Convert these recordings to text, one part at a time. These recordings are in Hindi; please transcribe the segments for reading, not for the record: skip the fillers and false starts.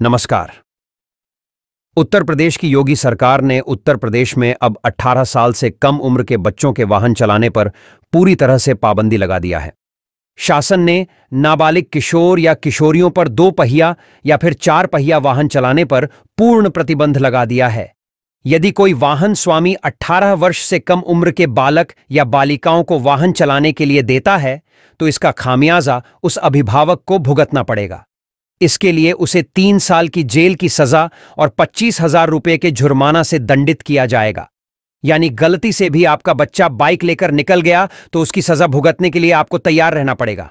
नमस्कार। उत्तर प्रदेश की योगी सरकार ने उत्तर प्रदेश में अब 18 साल से कम उम्र के बच्चों के वाहन चलाने पर पूरी तरह से पाबंदी लगा दिया है। शासन ने नाबालिग किशोर या किशोरियों पर 2 पहिया या फिर 4 पहिया वाहन चलाने पर पूर्ण प्रतिबंध लगा दिया है। यदि कोई वाहन स्वामी 18 वर्ष से कम उम्र के बालक या बालिकाओं को वाहन चलाने के लिए देता है तो इसका खामियाजा उस अभिभावक को भुगतना पड़ेगा। इसके लिए उसे 3 साल की जेल की सजा और 25,000 रुपये के जुर्माना से दंडित किया जाएगा। यानी गलती से भी आपका बच्चा बाइक लेकर निकल गया तो उसकी सजा भुगतने के लिए आपको तैयार रहना पड़ेगा।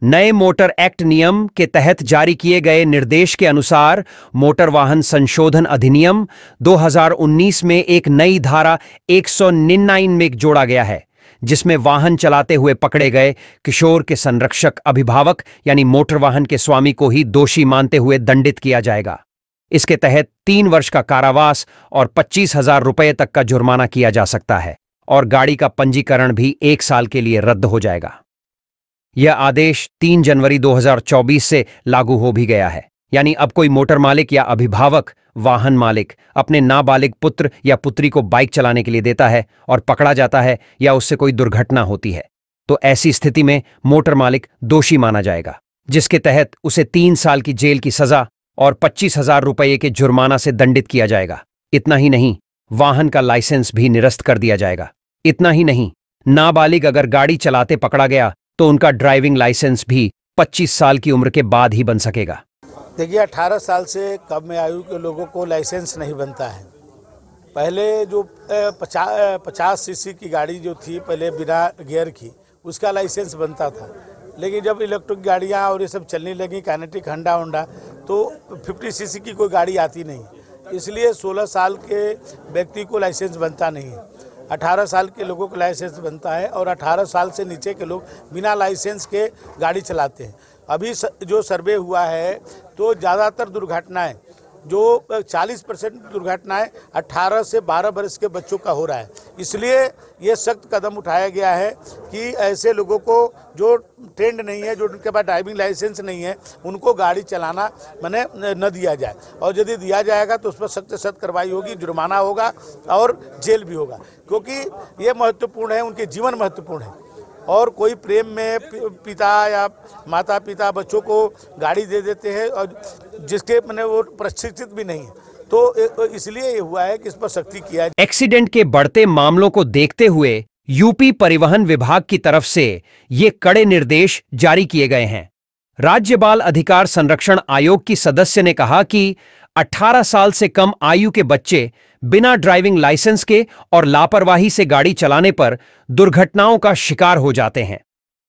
नए मोटर एक्ट नियम के तहत जारी किए गए निर्देश के अनुसार मोटर वाहन संशोधन अधिनियम 2019 में एक नई धारा 199 में जोड़ा गया है, जिसमें वाहन चलाते हुए पकड़े गए किशोर के संरक्षक अभिभावक यानी मोटर वाहन के स्वामी को ही दोषी मानते हुए दंडित किया जाएगा। इसके तहत 3 वर्ष का कारावास और 25,000 रुपये तक का जुर्माना किया जा सकता है और गाड़ी का पंजीकरण भी 1 साल के लिए रद्द हो जाएगा। यह आदेश 3 जनवरी 2024 से लागू हो भी गया है। यानी अब कोई मोटर मालिक या अभिभावक वाहन मालिक अपने नाबालिग पुत्र या पुत्री को बाइक चलाने के लिए देता है और पकड़ा जाता है या उससे कोई दुर्घटना होती है तो ऐसी स्थिति में मोटर मालिक दोषी माना जाएगा, जिसके तहत उसे 3 साल की जेल की सजा और 25,000 रुपये के जुर्माना से दंडित किया जाएगा। इतना ही नहीं, वाहन का लाइसेंस भी निरस्त कर दिया जाएगा। इतना ही नहीं, नाबालिग अगर गाड़ी चलाते पकड़ा गया तो उनका ड्राइविंग लाइसेंस भी 25 साल की उम्र के बाद ही बन सकेगा। देखिए, 18 साल से कम आयु के लोगों को लाइसेंस नहीं बनता है। पहले जो 50 सीसी की गाड़ी जो थी पहले बिना गियर की, उसका लाइसेंस बनता था। लेकिन जब इलेक्ट्रिक गाड़ियां और ये सब चलने लगी, काइनेटिक होंडा होंडा, तो 50 सीसी की कोई गाड़ी आती नहीं, इसलिए 16 साल के व्यक्ति को लाइसेंस बनता नहीं है। 18 साल के लोगों को लाइसेंस बनता है और 18 साल से नीचे के लोग बिना लाइसेंस के गाड़ी चलाते हैं। अभी जो सर्वे हुआ है तो ज़्यादातर दुर्घटनाएं, जो 40% दुर्घटनाएं 18 से 12 वर्ष के बच्चों का हो रहा है। इसलिए ये सख्त कदम उठाया गया है कि ऐसे लोगों को जो ट्रेंड नहीं है, जो उनके पास ड्राइविंग लाइसेंस नहीं है, उनको गाड़ी चलाना माने न दिया जाए, और यदि दिया जाएगा तो उस पर सख्त से सख्त कार्रवाई होगी, जुर्माना होगा और जेल भी होगा, क्योंकि ये महत्वपूर्ण है, उनके जीवन महत्वपूर्ण है। और कोई प्रेम में पिता या माता पिता बच्चों को गाड़ी दे देते हैं और जिसके मैंने वो प्रशिक्षित भी नहीं है, तो इसलिए ये हुआ है कि इस पर सख्ती किया जाए। एक्सीडेंट के बढ़ते मामलों को देखते हुए यूपी परिवहन विभाग की तरफ से ये कड़े निर्देश जारी किए गए हैं। राज्य बाल अधिकार संरक्षण आयोग की सदस्य ने कहा कि 18 साल से कम आयु के बच्चे बिना ड्राइविंग लाइसेंस के और लापरवाही से गाड़ी चलाने पर दुर्घटनाओं का शिकार हो जाते हैं।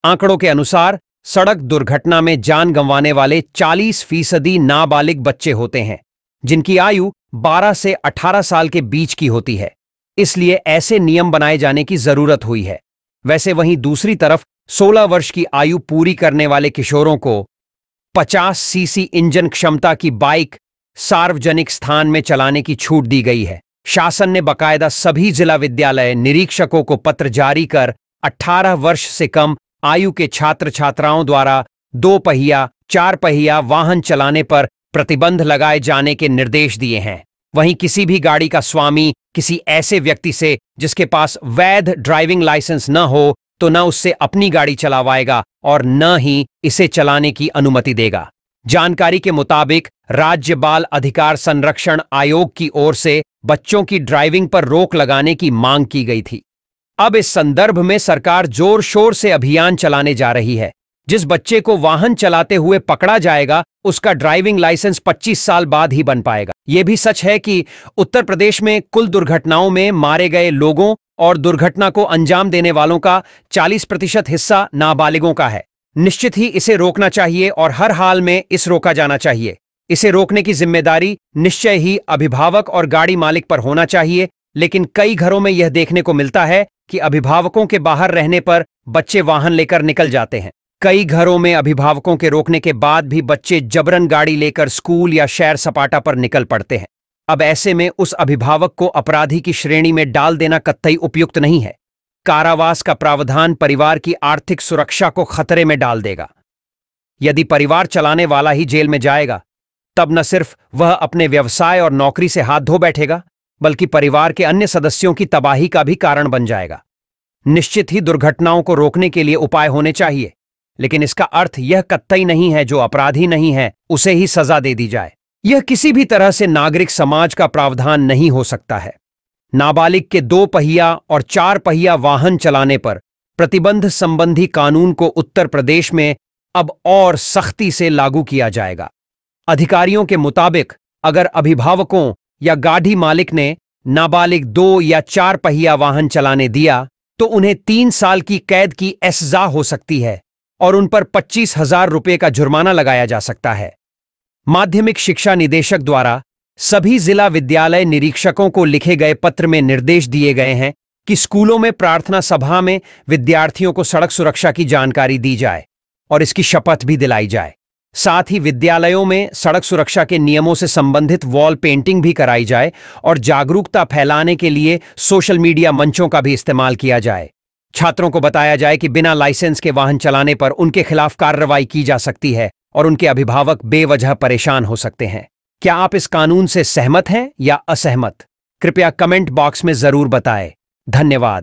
आंकड़ों के अनुसार सड़क दुर्घटना में जान गंवाने वाले 40% नाबालिग बच्चे होते हैं, जिनकी आयु 12 से 18 साल के बीच की होती है। इसलिए ऐसे नियम बनाए जाने की जरूरत हुई है। वैसे वहीं दूसरी तरफ 16 वर्ष की आयु पूरी करने वाले किशोरों को 50 सीसी इंजन क्षमता की बाइक सार्वजनिक स्थान में चलाने की छूट दी गई है। शासन ने बकायदा सभी जिला विद्यालय निरीक्षकों को पत्र जारी कर 18 वर्ष से कम आयु के छात्र छात्राओं द्वारा 2 पहिया 4 पहिया वाहन चलाने पर प्रतिबंध लगाए जाने के निर्देश दिए हैं। वहीं किसी भी गाड़ी का स्वामी किसी ऐसे व्यक्ति से जिसके पास वैध ड्राइविंग लाइसेंस न हो तो न उससे अपनी गाड़ी चलावाएगा और न ही इसे चलाने की अनुमति देगा। जानकारी के मुताबिक राज्य बाल अधिकार संरक्षण आयोग की ओर से बच्चों की ड्राइविंग पर रोक लगाने की मांग की गई थी। अब इस संदर्भ में सरकार जोर शोर से अभियान चलाने जा रही है। जिस बच्चे को वाहन चलाते हुए पकड़ा जाएगा उसका ड्राइविंग लाइसेंस 25 साल बाद ही बन पाएगा। यह भी सच है कि उत्तर प्रदेश में कुल दुर्घटनाओं में मारे गए लोगों और दुर्घटना को अंजाम देने वालों का 40% हिस्सा नाबालिगों का है। निश्चित ही इसे रोकना चाहिए और हर हाल में इसे रोका जाना चाहिए। इसे रोकने की जिम्मेदारी निश्चय ही अभिभावक और गाड़ी मालिक पर होना चाहिए। लेकिन कई घरों में यह देखने को मिलता है कि अभिभावकों के बाहर रहने पर बच्चे वाहन लेकर निकल जाते हैं। कई घरों में अभिभावकों के रोकने के बाद भी बच्चे जबरन गाड़ी लेकर स्कूल या सैर सपाटा पर निकल पड़ते हैं। अब ऐसे में उस अभिभावक को अपराधी की श्रेणी में डाल देना कतई उपयुक्त नहीं है। कारावास का प्रावधान परिवार की आर्थिक सुरक्षा को खतरे में डाल देगा। यदि परिवार चलाने वाला ही जेल में जाएगा तब न सिर्फ वह अपने व्यवसाय और नौकरी से हाथ धो बैठेगा, बल्कि परिवार के अन्य सदस्यों की तबाही का भी कारण बन जाएगा। निश्चित ही दुर्घटनाओं को रोकने के लिए उपाय होने चाहिए, लेकिन इसका अर्थ यह कतई नहीं है जो अपराधी नहीं है उसे ही सजा दे दी जाए। यह किसी भी तरह से नागरिक समाज का प्रावधान नहीं हो सकता है। नाबालिग के 2 पहिया और 4 पहिया वाहन चलाने पर प्रतिबंध संबंधी कानून को उत्तर प्रदेश में अब और सख्ती से लागू किया जाएगा। अधिकारियों के मुताबिक अगर अभिभावकों या गाड़ी मालिक ने नाबालिग 2 या 4 पहिया वाहन चलाने दिया तो उन्हें 3 साल की कैद की सजा हो सकती है और उन पर 25,000 रुपये का जुर्माना लगाया जा सकता है। माध्यमिक शिक्षा निदेशक द्वारा सभी जिला विद्यालय निरीक्षकों को लिखे गए पत्र में निर्देश दिए गए हैं कि स्कूलों में प्रार्थना सभा में विद्यार्थियों को सड़क सुरक्षा की जानकारी दी जाए और इसकी शपथ भी दिलाई जाए। साथ ही विद्यालयों में सड़क सुरक्षा के नियमों से संबंधित वॉल पेंटिंग भी कराई जाए और जागरूकता फैलाने के लिए सोशल मीडिया मंचों का भी इस्तेमाल किया जाए। छात्रों को बताया जाए कि बिना लाइसेंस के वाहन चलाने पर उनके खिलाफ कार्रवाई की जा सकती है और उनके अभिभावक बेवजह परेशान हो सकते हैं। क्या आप इस कानून से सहमत हैं या असहमत? कृपया कमेंट बॉक्स में जरूर बताएं। धन्यवाद।